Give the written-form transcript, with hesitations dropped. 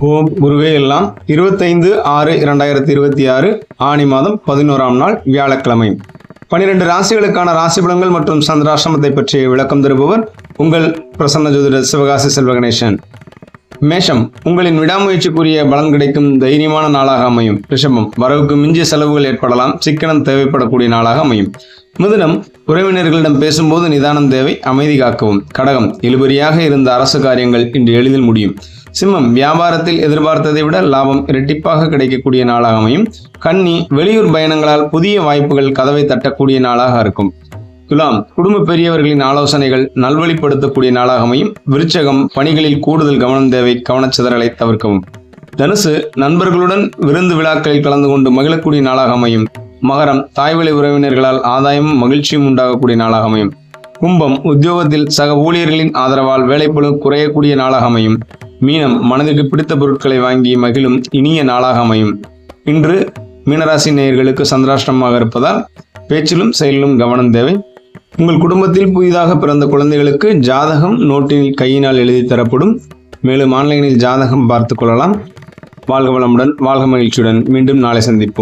ஓம் குருவே எல்லாம் 25/6/2026 ஆனி மாதம் 11ஆம் நாள் வியாழக்கிழமை 12 ராசிகளுக்கான ராசி பலன்கள் மற்றும் சந்திராசிரமத்தை பற்றிய விளக்கம் தருபவர் உங்கள் பிரசன்ன ஜோதிடர் சிவகாசி செல்வ கணேசன். மேஷம், உங்களின் விடாமுயற்சிக்குரிய பலன் கிடைக்கும் தைரியமான நாளாக அமையும். ரிஷபம், வரவுக்கு மிஞ்சிய செலவுகள் ஏற்படலாம், சிக்கனம் தேவைப்படக்கூடிய நாளாக அமையும். மிதுனம், உறவினர்களிடம் பேசும்போது நிதானம் தேவை, அமைதி காக்கவும். கடகம், இழுபறியாக இருந்த அரசு காரியங்கள் இன்று எளிதில் முடியும். சிம்மம், வியாபாரத்தில் எதிர்பார்த்ததை விட லாபம் இரட்டிப்பாக கிடைக்கக்கூடிய நாளாக அமையும். கன்னி, வெளியூர் பயணங்களால் புதிய வாய்ப்புகள் கதவை தட்டக்கூடிய நாளாக இருக்கும். துலாம், குடும்ப பெரியவர்களின் ஆலோசனைகள் நல்வழிப்படுத்தக்கூடிய நாளாக அமையும். விருச்சகம், பணிகளில் கூடுதல் கவனம் தேவை, கவனச்சிதறலை தவிர்க்கவும். தனுசு, நண்பர்களுடன் விருந்து விழாக்களில் கலந்து கொண்டு மகிழக்கூடிய நாளாக அமையும். மகரம், தாய்வழி உறவினர்களால் ஆதாயமும் மகிழ்ச்சியும் உண்டாகக்கூடிய நாளாக அமையும். கும்பம், உத்தியோகத்தில் சக ஊழியர்களின் ஆதரவால் வேலைப்பளு குறையக்கூடிய நாளாக அமையும். மீனம், மனதிற்கு பிடித்த பொருட்களை வாங்கி மகிழும் இனிய நாளாக அமையும். இன்று மீனராசி நேயர்களுக்கு சந்திராஷ்டமமாக இருப்பதால் பேச்சிலும் செயலிலும் கவனம் தேவை. உங்கள் குடும்பத்தில் புதிதாக பிறந்த குழந்தைகளுக்கு ஜாதகம் நோட்டில் கையினால் எழுதி தரப்படும். மேலும் ஆன்லைனில் ஜாதகம் பார்த்து கொள்ளலாம். வாழ்க வளமுடன், வாழ்க மகிழ்ச்சியுடன். மீண்டும் நாளை சந்திப்போம்.